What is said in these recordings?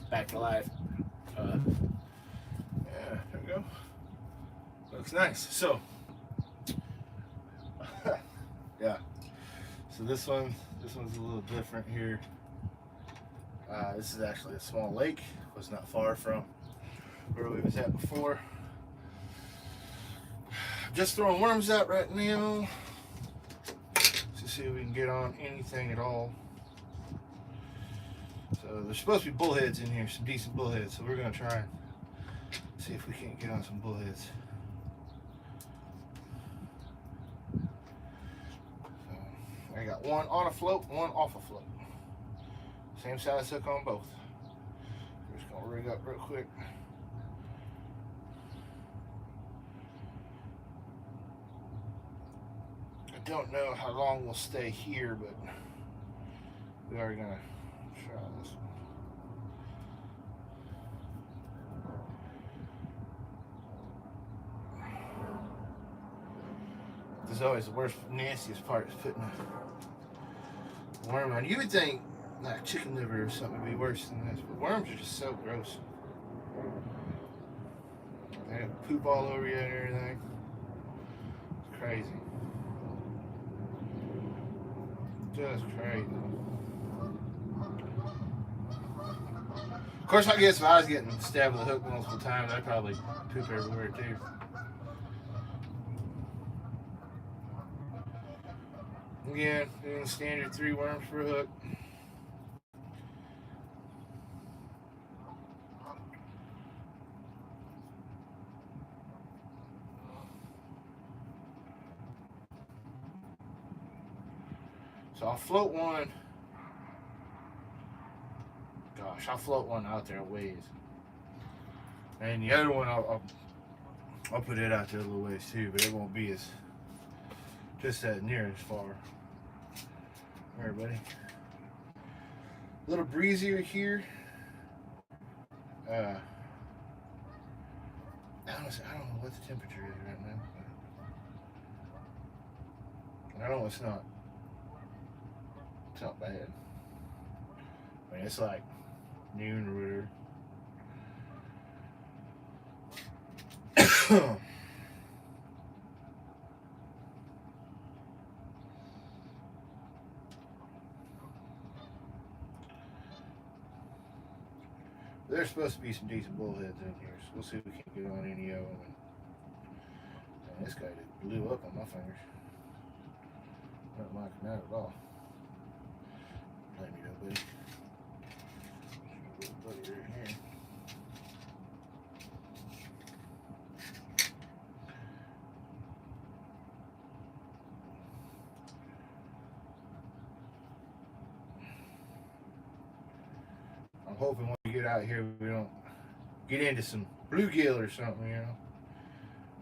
Back to life. Yeah, there we go. Looks nice. So, yeah. So this one's a little different here. This is actually a small lake. Was not far from where we was at before. Just throwing worms out right now to see if we can get on anything at all. So there's supposed to be bullheads in here, some decent bullheads. So we're gonna try and see if we can't get on some bullheads. So I got one on a float, one off a float. Same size hook on both. We're just gonna rig up real quick. I don't know how long we'll stay here, but we are gonna try this one. This is always the worst, nastiest part is putting a worm on. You would think like chicken liver or something would be worse than this, but worms are just so gross. They have poop all over you and everything. It's crazy. Just crazy. Of course, I guess if I was getting stabbed with a hook multiple times, I'd probably poop everywhere too. Again, doing standard 3 worms per hook. So I'll float one. Gosh, I'll float one out there a ways, and the other one I'll put it out there a little ways too, but it won't be as just that near as far. All right, buddy. A little breezier here. I don't know what the temperature is right now. I know it's not. It's not bad. I mean, it's like noon or whatever. There's supposed to be some decent bullheads in here, so we'll see if we can get on any of them. And this guy just blew up on my fingers. Not liking that at all. Play me though, buddy. Little buddy right here. I'm hoping when we get out here, we don't get into some bluegill or something, you know.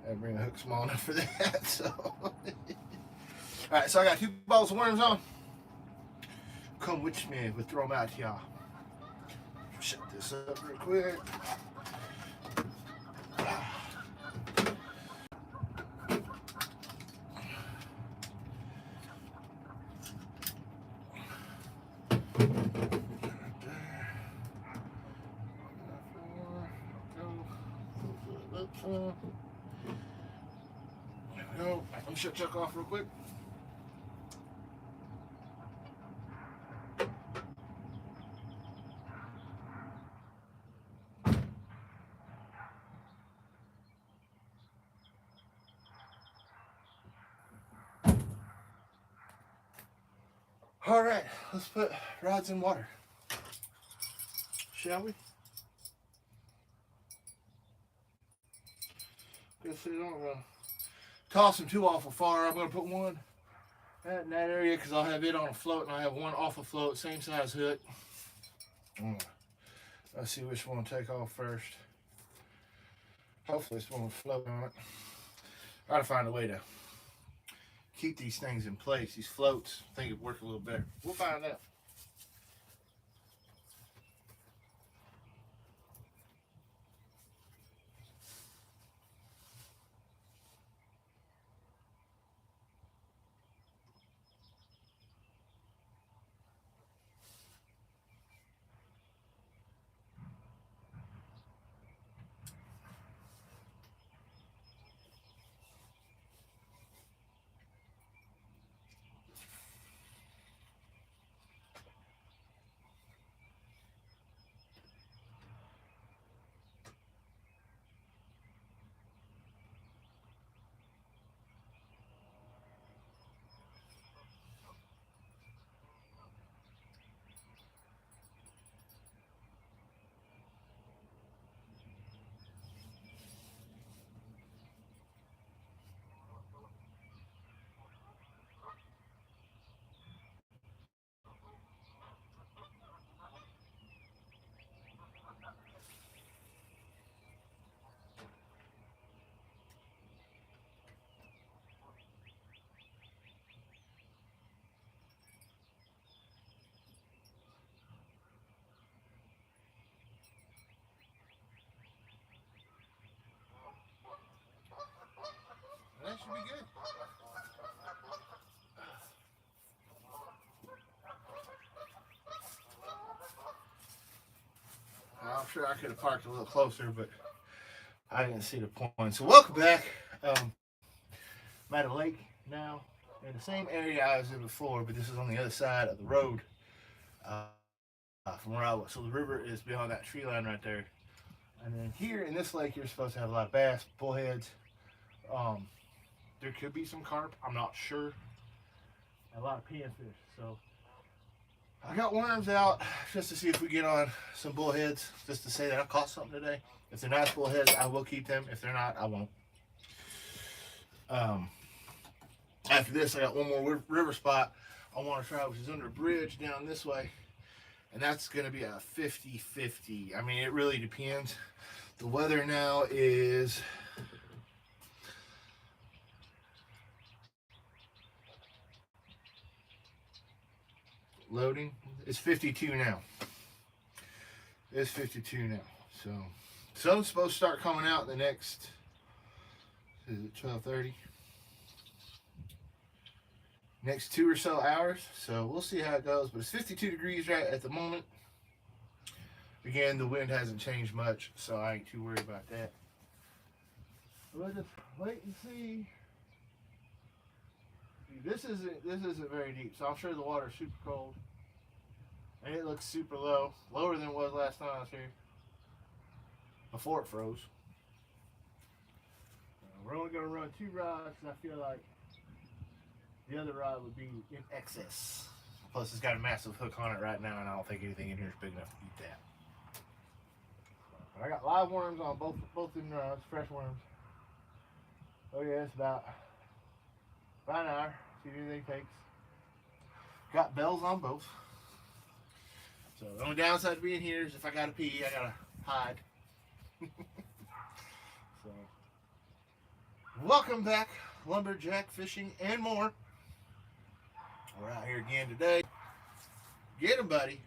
I'd bring a hook small enough for that. So, all right. So I got 2 balls of worms on. Come with me. We'll throw them out here. Shut this up real quick. There we go. Let me shut Chuck off real quick. All right, let's put rods in water, shall we? Guess I don't toss them too awful far. I'm gonna put one in that area because I'll have it on a float and I have one off a float, same size hook. Let's see which one will take off first. Hopefully this one will float on it. I gotta find a way to keep these things in place. These floats, I think it'd work a little better. We'll find out. sure I could have parked a little closer, but I didn't see the point. So welcome back. I'm at a lake now in the same area I was in before, but this is on the other side of the road from where I was. So the river is beyond that tree line right there. And then here in this lake, you're supposed to have a lot of bass, bullheads. There could be some carp. I'm not sure. And a lot of panfish. So I got worms out just to see if we get on some bullheads, just to say that I caught something today. If they're nice bullheads, I will keep them. If they're not, I won't. After this, I got one more river spot I want to try, which is under a bridge down this way. And that's going to be a 50-50. I mean, it really depends. The weather now is loading. It's 52 now. It's 52 now. So sun's supposed to start coming out in the next, is it 12:30? Next 2 or so hours. So we'll see how it goes. But it's 52 degrees right at the moment. Again, the wind hasn't changed much, so I ain't too worried about that. We'll just wait and see. This isn't very deep, so I'm sure the water's super cold. And it looks super low. Lower than it was last time I was here. Before it froze. We're only going to run 2 rods, because I feel like the other rod would be in excess. Plus, it's got a massive hook on it right now, and I don't think anything in here is big enough to eat that. I got live worms on both them rods, fresh worms. Oh yeah, it's about an hour. See if anything takes. Got bells on both. So the only downside to being here is if I gotta pee, I gotta hide. So welcome back, Lumberjack fishing and more. We're out here again today. Get him, buddy.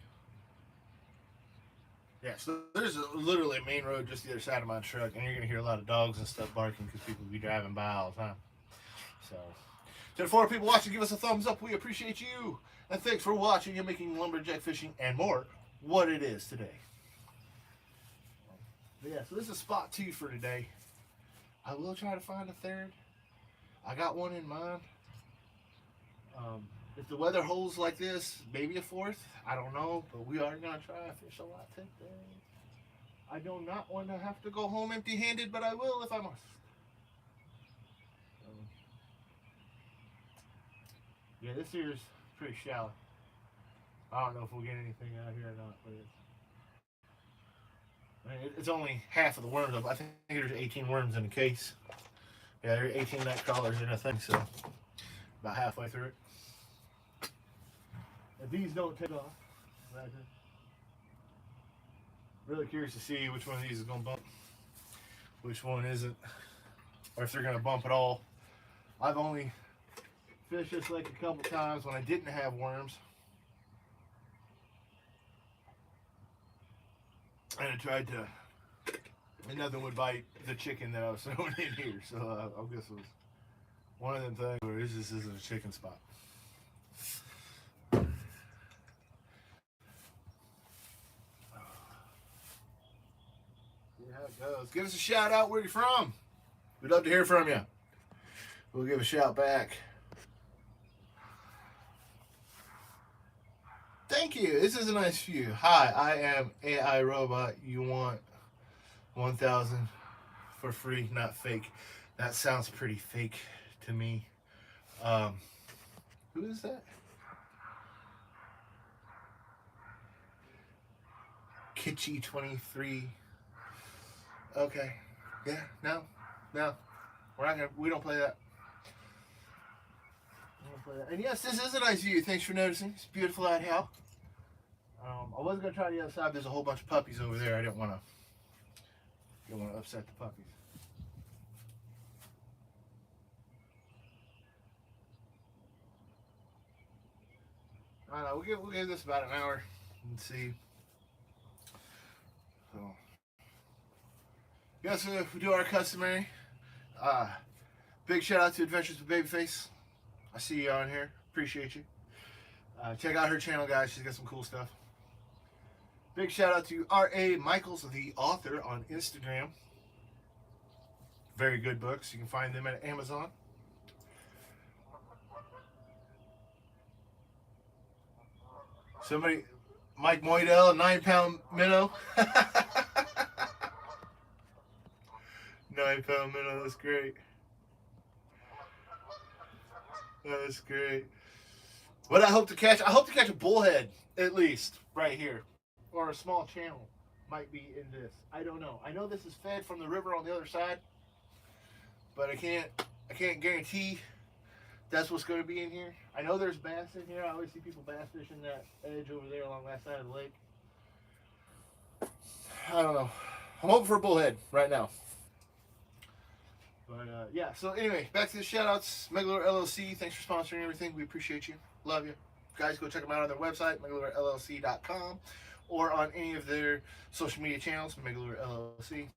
Yeah, so there's literally a main road just the other side of my truck, and you're going to hear a lot of dogs and stuff barking because people will be driving by all the time. So, to the 4 people watching, give us a thumbs up. We appreciate you. And thanks for watching and making Lumberjack fishing and more what it is today. But yeah, so this is spot 2 for today. I will try to find a third. I got one in mind. If the weather holds like this, maybe a 4th. I don't know, but we are going to try to fish a lot today. I do not want to have to go home empty-handed, but I will if I must. Yeah, this here is pretty shallow. I don't know if we'll get anything out here or not, but it's only half of the worms up. I think there's 18 worms in the case. Yeah, there are 18 night crawlers in a thing, so about halfway through it. If these don't take off, really curious to see which one of these is going to bump, which one isn't, or if they're going to bump at all. I've only fished this lake a couple times when I didn't have worms, and I tried to, and nothing would bite the chicken that I was throwing in here. So I guess it was one of them things where this isn't a chicken spot. How it goes. Give us a shout out where you're from. We'd love to hear from you. We'll give a shout back. Thank you. This is a nice view. Hi, I am AI Robot. You want 1,000 for free, not fake. That sounds pretty fake to me. Who is that? Kitschy 23. Okay. Yeah. No. We're not gonna. We don't play that. And yes, this is a nice view. Thanks for noticing. It's beautiful out here. I was gonna try the other side. There's a whole bunch of puppies over there. I didn't want to upset the puppies. I don't know. We'll give this about an hour and see. So. Yes, we do our customary. Big shout out to Adventures with Babyface. I see you on here. Appreciate you. Check out her channel, guys. She's got some cool stuff. Big shout out to R.A. Michaels, the author, on Instagram. Very good books. You can find them at Amazon. Somebody, Mike Moydell, 9-pound minnow. 9-pound minnow, that's great. That's great. What I hope to catch a bullhead, at least, right here. Or a small channel might be in this. I don't know. I know this is fed from the river on the other side, but I can't guarantee that's what's going to be in here. I know there's bass in here. I always see people bass fishing that edge over there along that side of the lake. I don't know. I'm hoping for a bullhead right now. But yeah, so anyway, back to the shout outs. Megalure LLC, thanks for sponsoring everything. We appreciate you. Love you. Guys, go check them out on their website, megalurellc.com, or on any of their social media channels, Megalure LLC.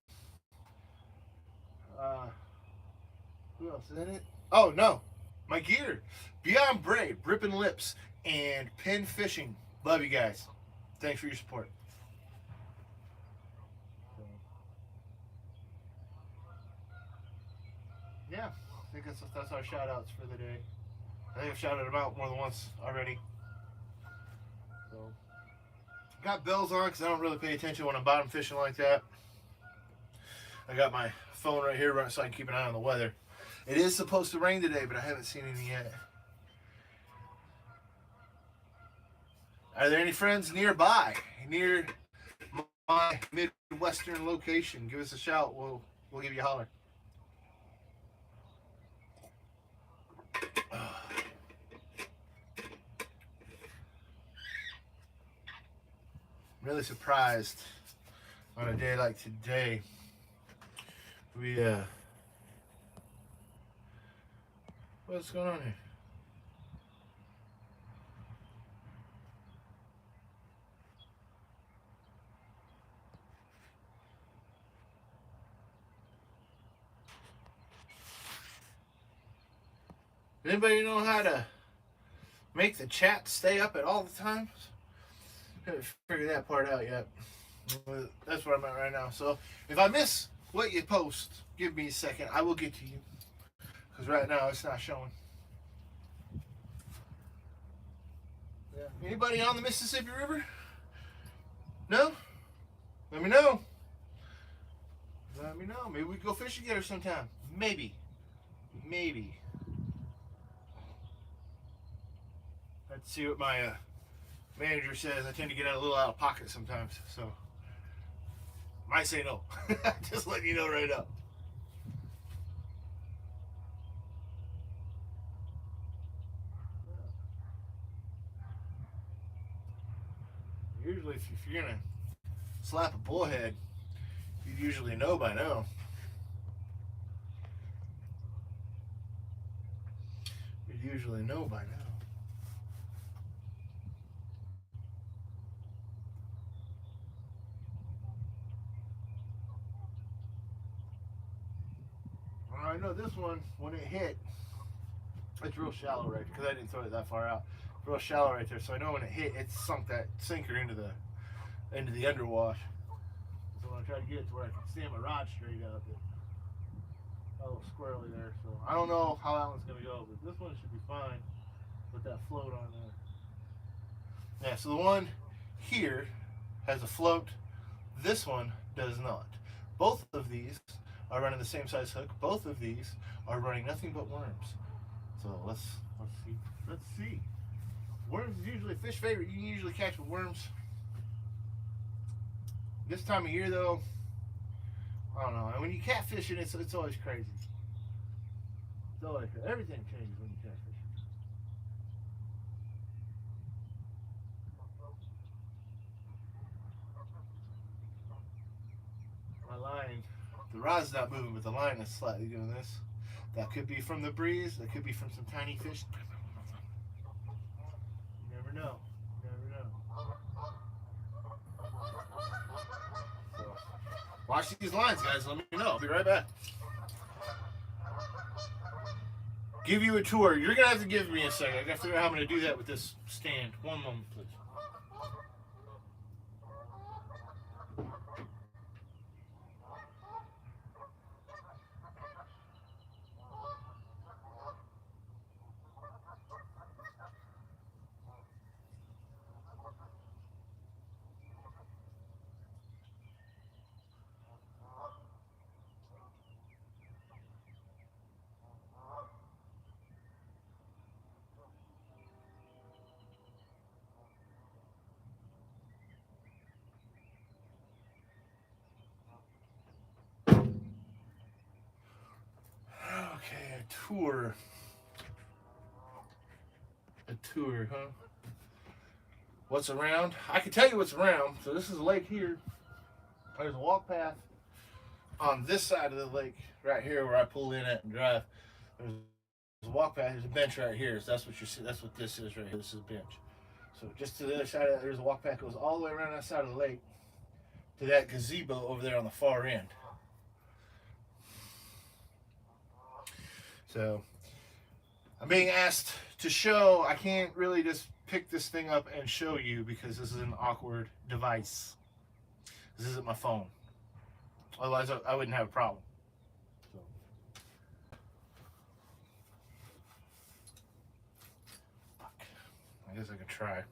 Who else? Is that it? Oh, no. My gear. Beyond Braid, Rippin' Lips, and Pin Fishing. Love you guys. Thanks for your support. Yeah, I think that's our shout outs for the day. I think I've shouted them out more than once already. So, got bells on because I don't really pay attention when I'm bottom fishing like that. I got my phone right here so I can keep an eye on the weather. It is supposed to rain today, but I haven't seen any yet. Are there any friends nearby, near my Midwestern location? Give us a shout. We'll give you a holler. I'm really surprised on a day like today. What's going on here? Anybody know how to make the chat stay up at all the times? I haven't figured that part out yet. That's where I'm at right now. So if I miss what you post, give me a second. I will get to you. Because right now it's not showing. Yeah. Anybody on the Mississippi River? No? Let me know. Let me know. Maybe we can go fish together sometime. Maybe. Maybe. Let's see what my manager says. I tend to get a little out of pocket sometimes, so might say no. Just letting you know right up. Usually, if you're gonna slap a bullhead, you'd usually know by now. You'd usually know by now. I know this one, when it hit, it's real shallow right because I didn't throw it that far out. Real shallow right there, so I know when it hit, it sunk that sinker into the underwash. So when I try to get it to where I can stand my rod straight up, it got a little squirrely there. So I don't know how that one's gonna go, but this one should be fine with that float on there. Yeah, so the one here has a float. This one does not. Both of these are running the same size hook. Both of these are running nothing but worms. So let's see. Let's see. Worms is usually a fish favorite. You can usually catch with worms. This time of year though, I don't know. And when you catfish it, it's always crazy. It's always crazy. Everything changes when you catfish. My line, the rod's not moving, but the line is slightly doing this. That could be from the breeze. That could be from some tiny fish. You never know. You never know. So, watch these lines, guys. Let me know. I'll be right back. Give you a tour. You're going to have to give me a second. I got to figure out how I'm going to do that with this stand. One moment, please. tour. A tour, huh? What's around? I can tell you what's around. So this is a lake here. There's a walk path on this side of the lake, right here where I pull in at and drive. There's a walk path. There's a bench right here. So that's what you see. That's what this is right here. This is a bench. So just to the other side of that, there's a walk path. Goes all the way around that side of the lake to that gazebo over there on the far end. So I'm being asked to show. I can't really just pick this thing up and show you because this is an awkward device. This isn't my phone. Otherwise, I wouldn't have a problem. So. I guess I could try.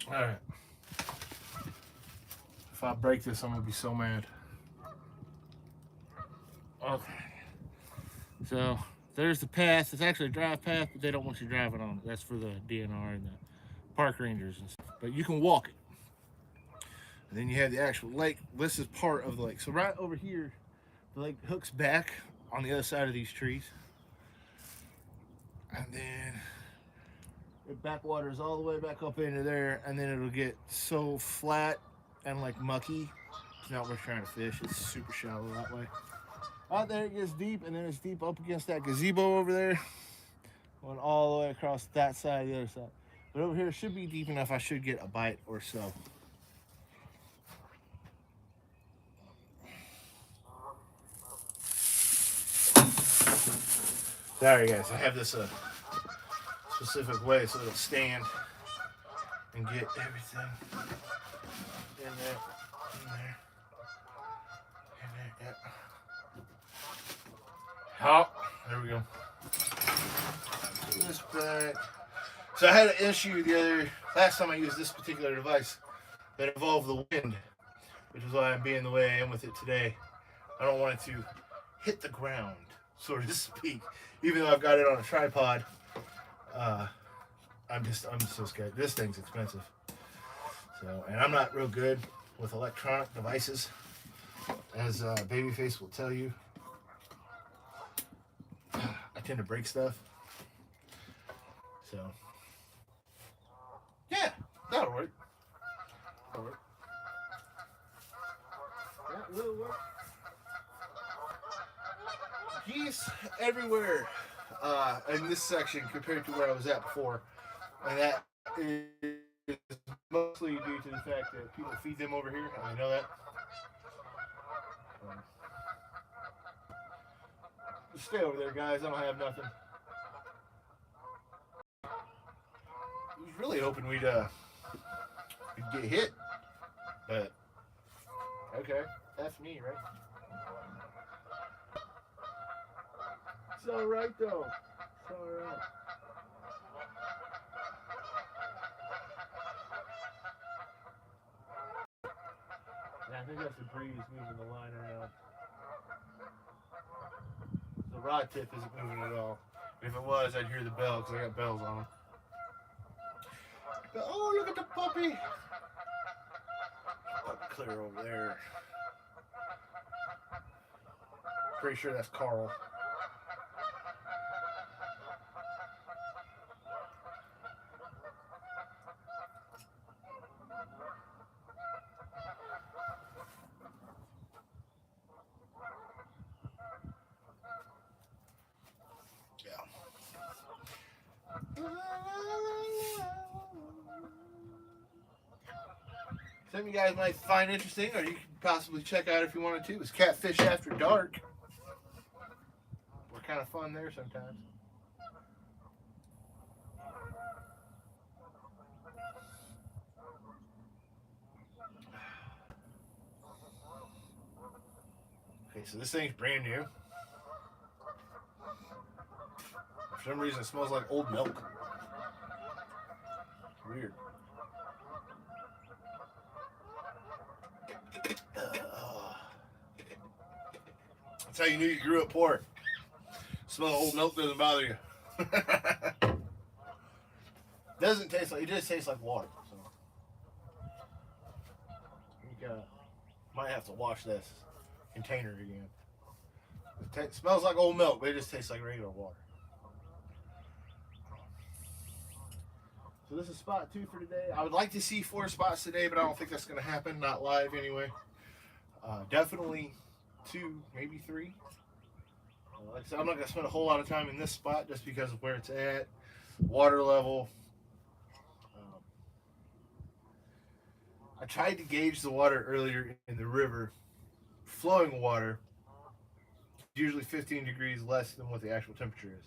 All right. If I break this, I'm gonna be so mad. Okay. So there's the path. It's actually a drive path, but they don't want you driving on it. That's for the DNR and the park rangers and stuff. But you can walk it. And then you have the actual lake. This is part of the lake. So right over here, the lake hooks back on the other side of these trees. And then it backwaters all the way back up into there, and then it'll get so flat and like mucky. It's not worth trying to fish. It's super shallow that way. Out there it gets deep, and then it's deep up against that gazebo over there, going all the way across that side, the other side. But over here it should be deep enough. I should get a bite or so. Sorry guys, I have this specific way so it'll stand and get everything in there, yeah. Oh, there we go. Put this back. So I had an issue last time I used this particular device that involved the wind, which is why I'm being the way I am with it today. I don't want it to hit the ground, so to speak, even though I've got it on a tripod. I'm just so scared. This thing's expensive. So, and I'm not real good with electronic devices, as Babyface will tell you. I tend to break stuff. So, yeah, that'll work. That'll work. That will work. Geese everywhere in this section compared to where I was at before. And that is mostly due to the fact that people feed them over here. I know that. Just stay over there, guys. I don't have nothing. I was really hoping we'd get hit, but okay, that's me, right? It's all right, though. It's all right. Yeah, I think that's the breeze moving the line around. The rod tip isn't moving at all. If it was, I'd hear the bell because I got bells on them. But, oh, look at the puppy! Up clear over there. Pretty sure that's Carl. Some of you guys might find interesting, or you could possibly check out if you wanted to, is Catfish After Dark. We're kind of fun there sometimes. Okay, so this thing's brand new. For some reason, it smells like old milk. Weird. That's how you knew you grew up poor. smell of old milk doesn't bother you. Doesn't taste like, it just tastes like water. So you might have to wash this container again. It smells like old milk, but it just tastes like regular water. So this is spot 2 for today. I would like to see 4 spots today, but I don't think that's going to happen. Not live anyway. Definitely 2, maybe 3. Like I said, I'm not going to spend a whole lot of time in this spot just because of where it's at, water level. I tried to gauge the water earlier in the river. Flowing water, usually 15 degrees less than what the actual temperature is.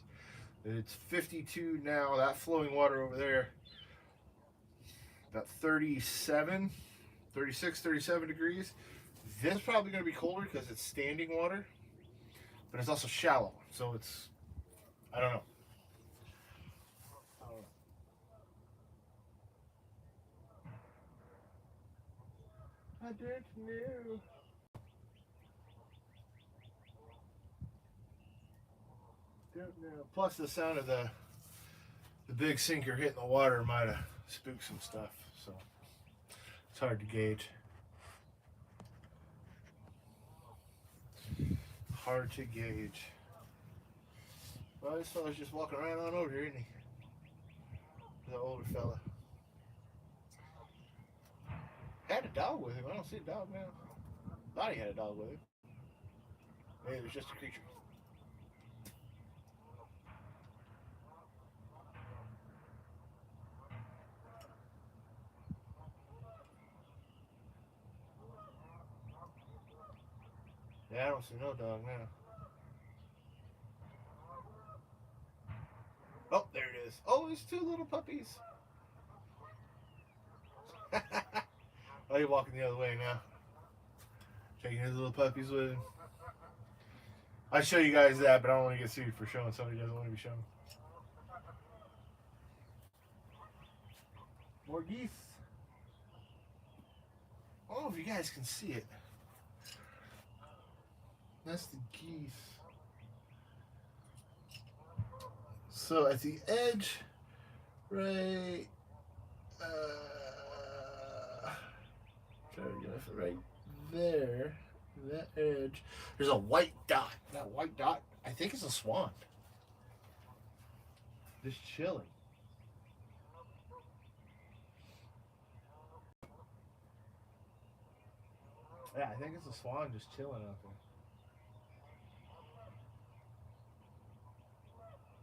It's 52 now. That flowing water over there, about 37, 36, 37 degrees. This is probably going to be colder because it's standing water, but it's also shallow. So it's, I don't know. I don't know. Don't know. Plus the sound of the big sinker hitting the water might have spooked some stuff. So it's hard to gauge. Hard to gauge. Well, this fella's just walking right on over here, isn't he? The older fella. Had a dog with him. I don't see a dog now. Thought he had a dog with him. Maybe it was just a creature. Yeah, I don't see no dog now. Oh, there it is. Oh, there's 2 little puppies. Oh, you're walking the other way now. Taking his little puppies with him. I'd show you guys that, but I don't want to get sued for showing somebody who doesn't want to be shown. More geese. I don't know if you guys can see it. That's the geese. So at the edge, right, right there, that edge, there's a white dot. That white dot, I think it's a swan. Just chilling. Yeah, I think it's a swan just chilling out there.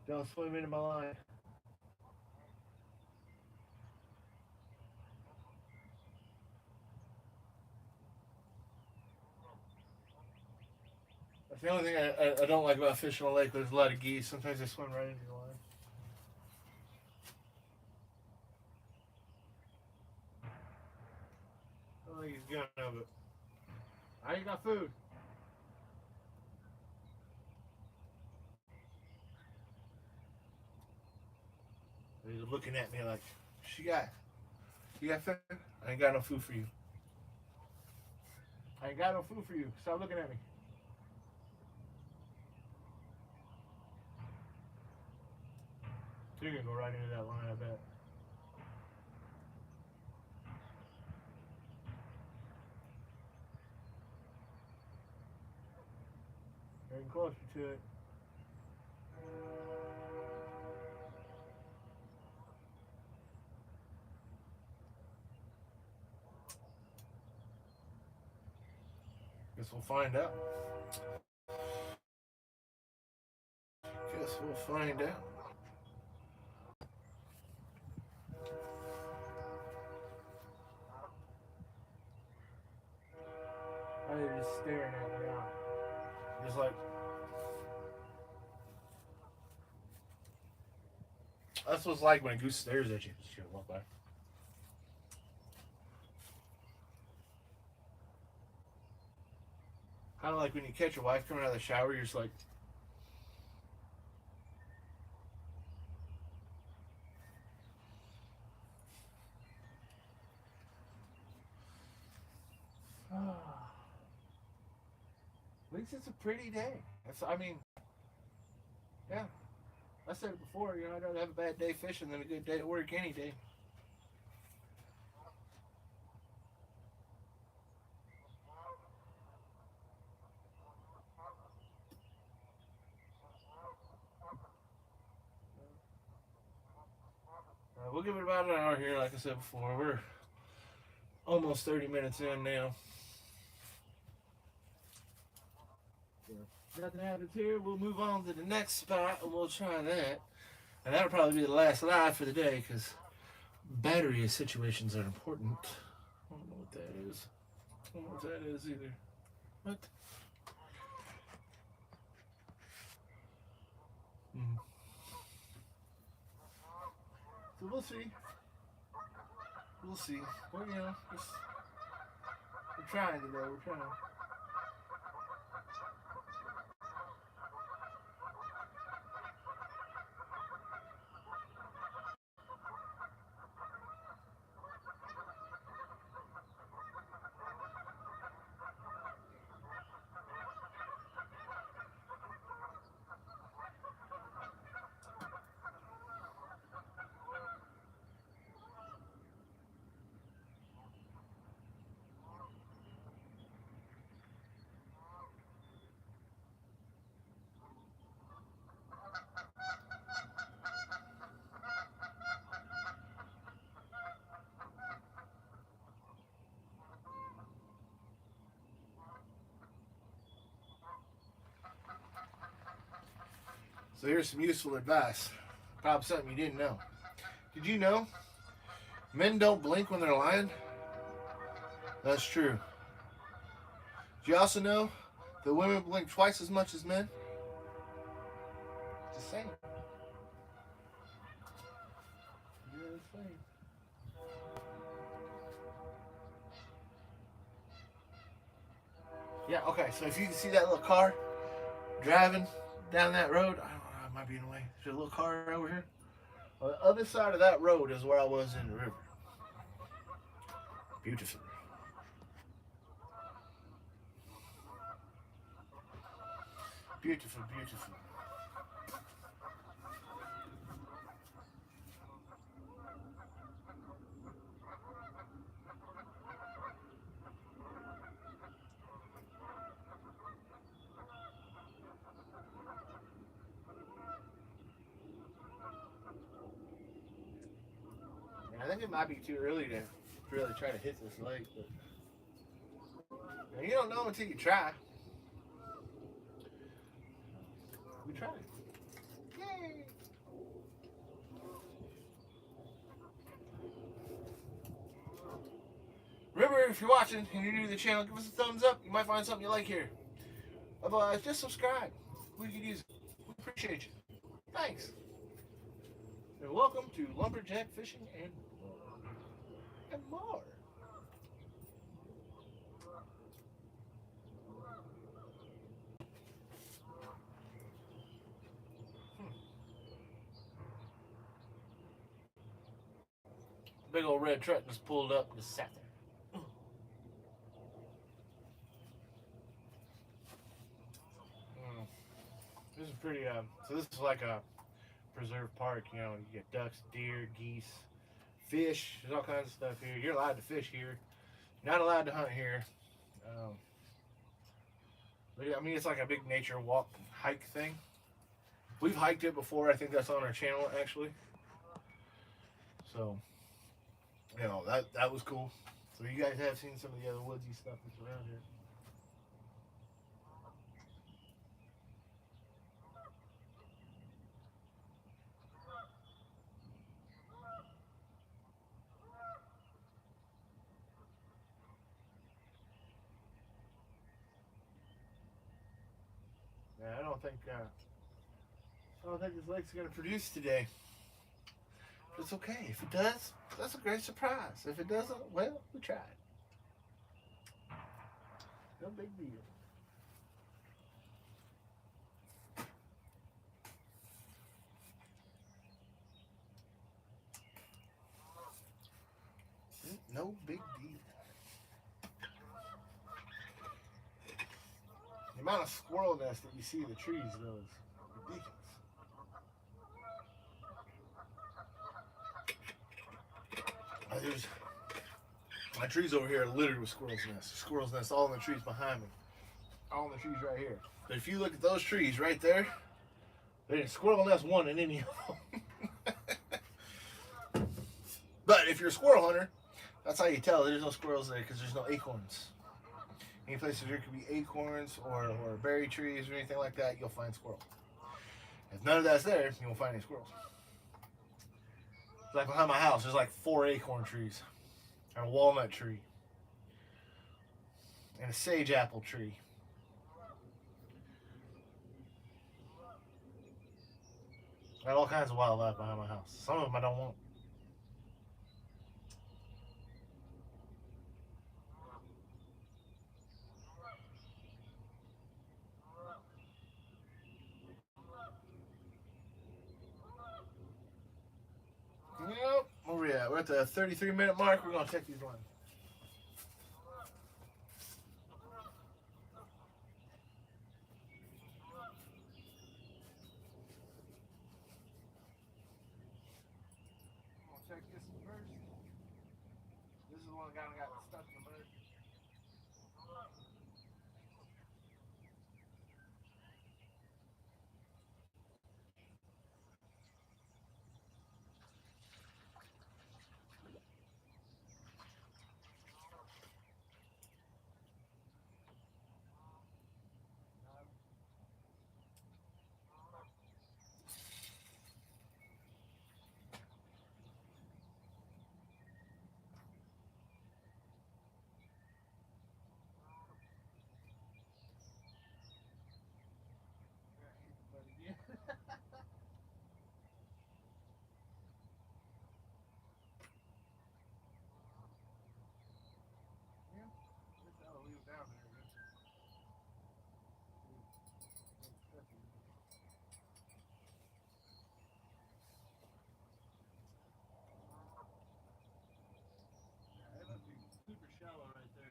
Don't swim into my line. That's the only thing I don't like about fishing on a lake. There's a lot of geese. Sometimes they swim right into your line. I don't think he's gonna, but I ain't got food. He's looking at me like, you got food? I ain't got no food for you. I ain't got no food for you. Stop looking at me. So you're gonna go right into that line, I bet. Getting closer to it. Guess we'll find out. Guess we'll find out. They're just staring at me now. Just like, that's what it's like when a goose stares at you. Just gonna walk by. Kind of like when you catch your wife coming out of the shower, you're just like, at least it's a pretty day. I mean, Yeah, I said it before. You know, I'd rather have a bad day fishing than a good day at work any day. We'll give it about an hour here, like I said before. We're almost 30 minutes in now. Nothing happens here. We'll move on to the next spot and we'll try that. And that'll probably be the last live for the day because battery situations are important. I don't know what that is. I don't know what that is either. What? Hmm. So we'll see. We'll see. Well, you know, we're trying today. We're trying. So here's some useful advice. Probably something you didn't know. Did you know men don't blink when they're lying? That's true. Did you also know that women blink twice as much as men? Just saying. Just saying. Yeah, okay, so if you can see that little car driving down that road, I don't know, it might be in the way. There's a little car over here. On the other side of that road is where I was in the river. Beautiful. Beautiful, beautiful. I think it might be too early to really try to hit this lake, but you don't know until you try. We tried. Yay! Remember, if you're watching and you're new to the channel, give us a thumbs up. You might find something you like here. Otherwise, just subscribe. We could use it. We appreciate you. Thanks. And welcome to Lumberjack Fishing and more. Big old red truck just pulled up and just sat there. This is pretty, so this is like a preserve park, you know, you get ducks, deer, geese, fish, there's all kinds of stuff here. You're allowed to fish here. You're not allowed to hunt here. But I mean, it's like a big nature walk, hike thing. We've hiked it before. I think that's on our channel, actually. So, you know, that was cool. So you guys have seen some of the other woodsy stuff that's around here. Yeah, I don't think this lake's gonna produce today. But it's okay. If it does, that's a great surprise. If it doesn't, well, we tried. No big deal. No big deal. The amount of squirrel nests that you see in the trees, though, is ridiculous. trees over here are littered with squirrels' nests. Squirrels' nests all in the trees behind me. All in the trees right here. But if you look at those trees right there, there's squirrel nest one in any of them. But if you're a squirrel hunter, that's how you tell there's no squirrels there, because there's no acorns. Any places there could be acorns or berry trees or anything like that, you'll find squirrels. If none of that's there, you won't find any squirrels. Like behind my house, there's like 4 acorn trees, and a walnut tree, and a sage apple tree. I got all kinds of wildlife behind my house. Some of them I don't want. Yep, where we at? We're at the 33-minute mark. We're gonna check these lines. I'm gonna check this one first. This is the one that got stuck in the mud. Super shallow right there.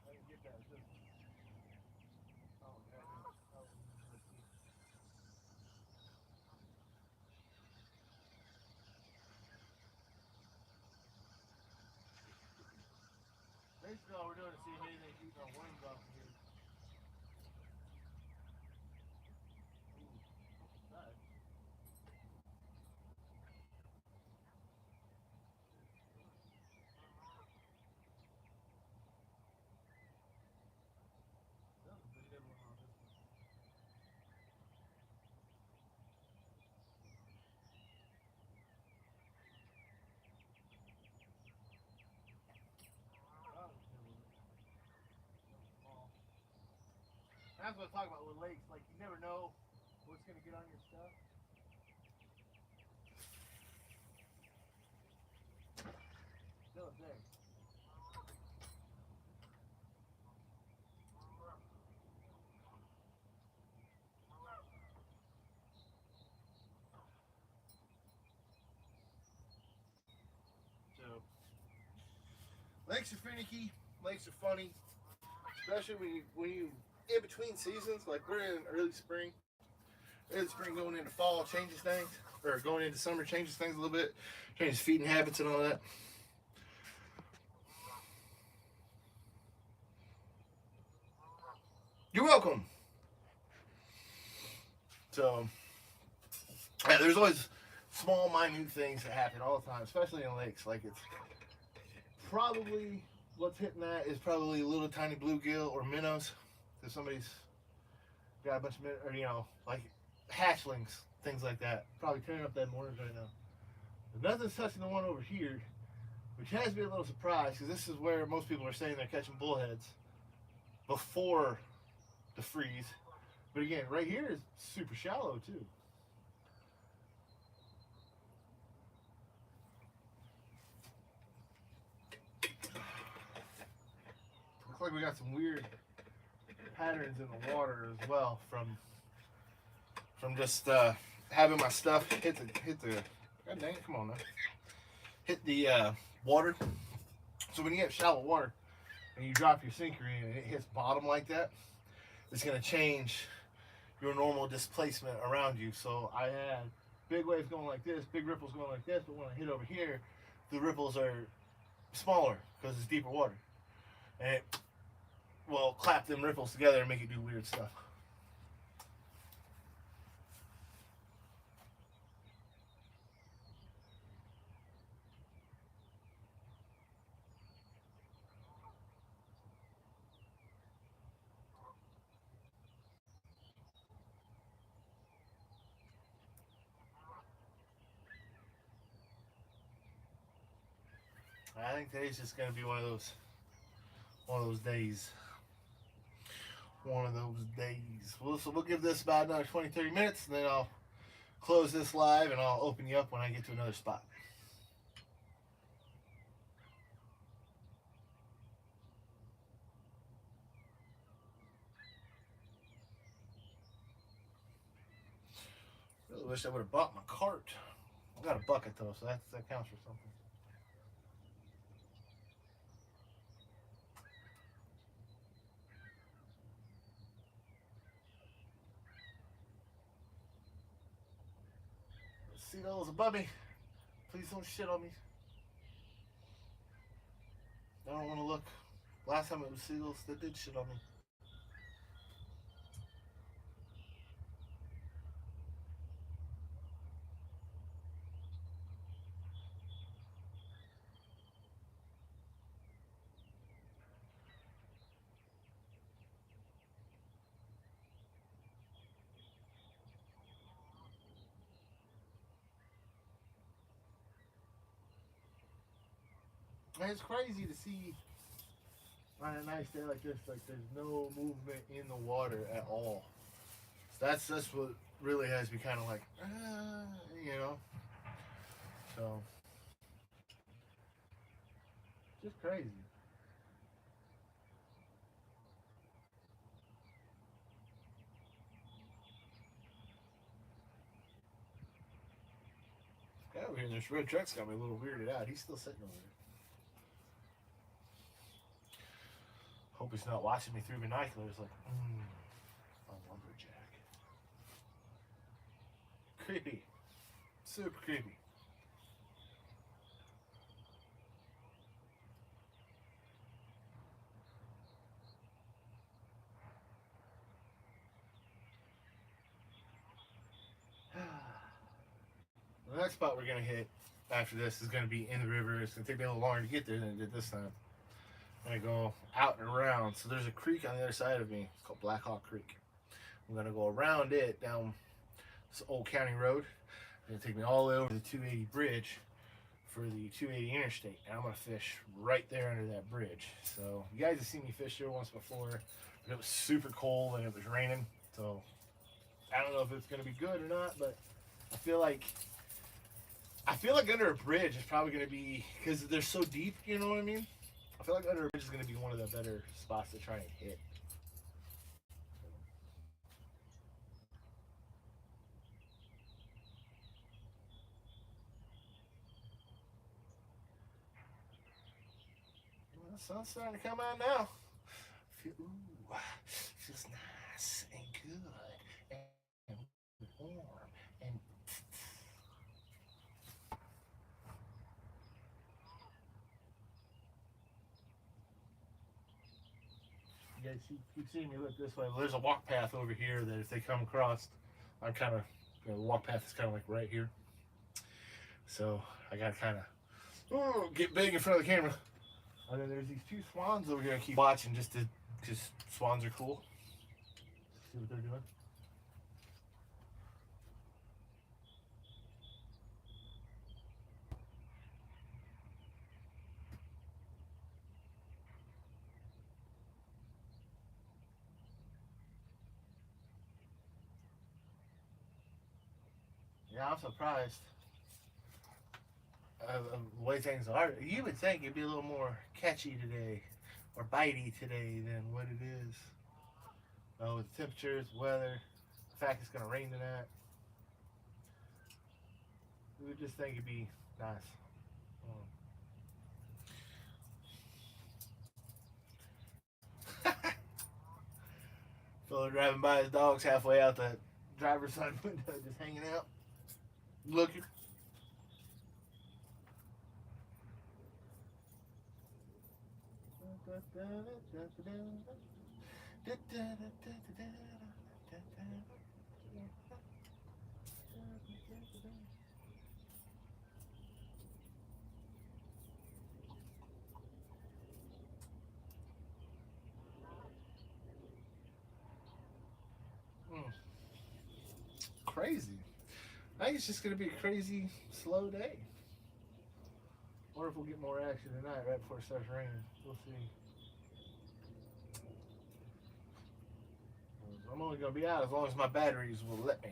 I didn't get that. Oh, okay. Basically, all we're doing is seeing if anything's eating our worms off of here. That's what I'm talking about with lakes. Like, you never know what's going to get on your stuff. Still a thing. So, lakes are finicky. Lakes are funny. Especially when you in between seasons, like we're in early spring. Early spring going into fall changes things, or going into summer changes things a little bit, changes feeding habits and all that. You're welcome. So, yeah, there's always small, minute things that happen all the time, especially in lakes. Like, it's probably what's hitting that is probably little tiny bluegill or minnows. If somebody's got a bunch of, or like hatchlings, things like that, probably tearing up that mortars right now. But nothing's touching the one over here, which has me a little surprised, because this is where most people are saying they're catching bullheads before the freeze. But again, right here is super shallow too. Looks like we got some weird patterns in the water as well from just having my stuff hit the god dang it, come on now, hit the water. So when you have shallow water and you drop your sinker in and it hits bottom like that, it's going to change your normal displacement around you. So I had big waves going like this, big ripples going like this, but when I hit over here, the ripples are smaller because it's deeper water, and it will clap them ripples together and make it do weird stuff. I think today's just gonna be one of those days. One of those days. So we'll give this about another 20, 30 minutes, and then I'll close this live, and I'll open you up when I get to another spot. Really wish I would have bought my cart. I got a bucket though, so that counts for something. Seagulls above me. Please don't shit on me. I don't want to look. Last time it was seagulls that did shit on me. And it's crazy to see on a nice day like this, like there's no movement in the water at all. So that's what really has me kind of like, you know. So just crazy. Guy over here in this red truck's got me a little weirded out. He's still sitting over there. Hope he's not watching me through binoculars like, a lumberjack. Creepy. Super creepy. The next spot we're going to hit after this is going to be in the river. It's going to take me a little longer to get there than it did this time. I'm going to go out and around. So there's a creek on the other side of me. It's called Black Hawk Creek. I'm going to go around it down this old county road. It's going to take me all the way over the 280 bridge for the 280 interstate. And I'm going to fish right there under that bridge. So you guys have seen me fish here once before, but it was super cold and it was raining. So I don't know if it's going to be good or not, but I feel like under a bridge is probably going to be, because they're so deep, you know what I mean? I feel like under a bridge is going to be one of the better spots to try and hit. Well, the sun's starting to come out now. Ooh, feels nice and good and warm and you guys keep seeing me look this way. Well, there's a walk path over here that if they come across, I'm kind of, the walk path is kind of like right here. So I got to kind of get big in front of the camera. And then there's these two swans over here I keep watching just because swans are cool. See what they're doing. Yeah, I'm surprised the way things are. You would think it'd be a little more catchy today or bitey today than what it is. Oh, with the temperatures, weather, the fact it's going to rain tonight. We would just think it'd be nice. Fella driving by, his dog's halfway out the driver's side window, just hanging out, looking. Crazy. I think it's just going to be a crazy, slow day. Or if we'll get more action tonight right before it starts raining. We'll see. I'm only going to be out as long as my batteries will let me.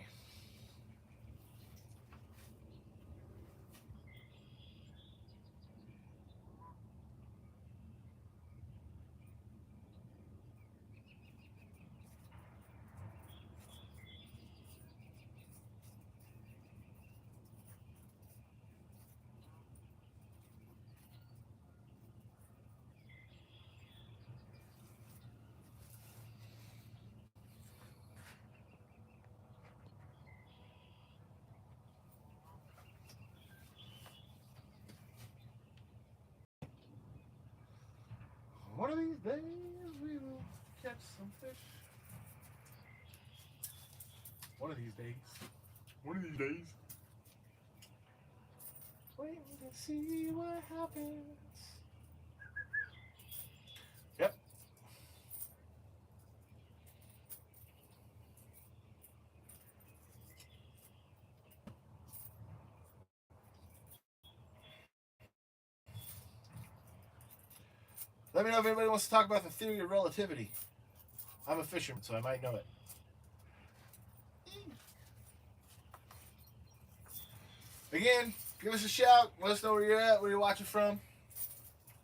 One of these days we will catch some fish. One of these days. One of these days. Waiting to see what happens. Yep. Let me know if anybody wants to talk about the theory of relativity. I'm a fisherman, so I might know it. Again, give us a shout. Let us know where you're at, where you're watching from.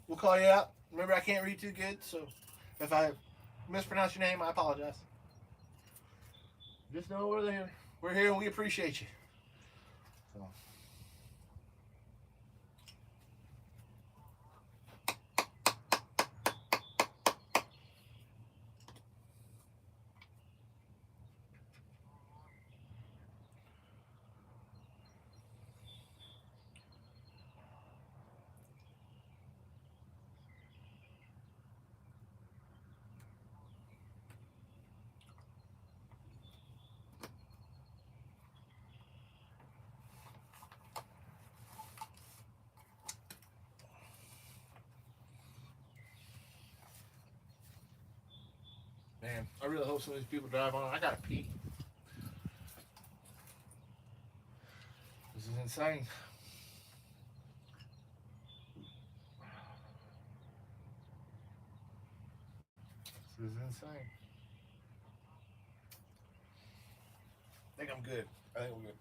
We'll call you out. Remember, I can't read too good, so if I mispronounce your name, I apologize. Just know we're there. We're here and we appreciate you. So. Man, I really hope some of these people drive on. I gotta pee. This is insane. This is insane. I think I'm good. I think we're good.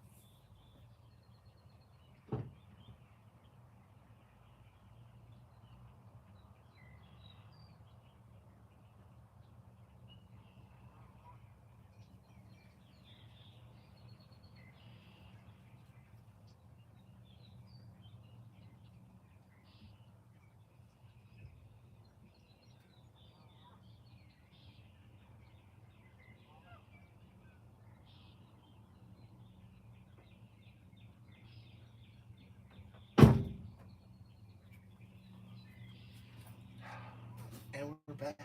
And we're back.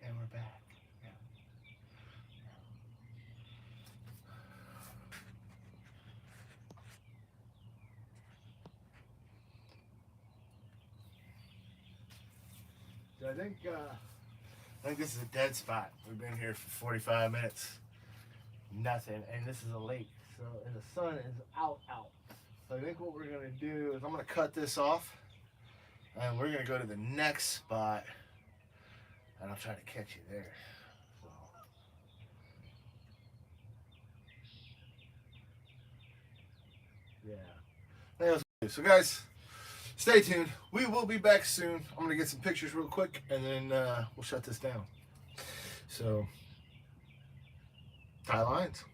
And we're back. Yeah. So I think this is a dead spot. We've been here for 45 minutes. Nothing. And this is a lake. So and the sun is out. So I think what we're gonna do is I'm gonna cut this off. And we're gonna go to the next spot, and I'll try to catch you there. So, yeah. So guys, stay tuned. We will be back soon. I'm gonna get some pictures real quick, and then we'll shut this down. So, tie lines.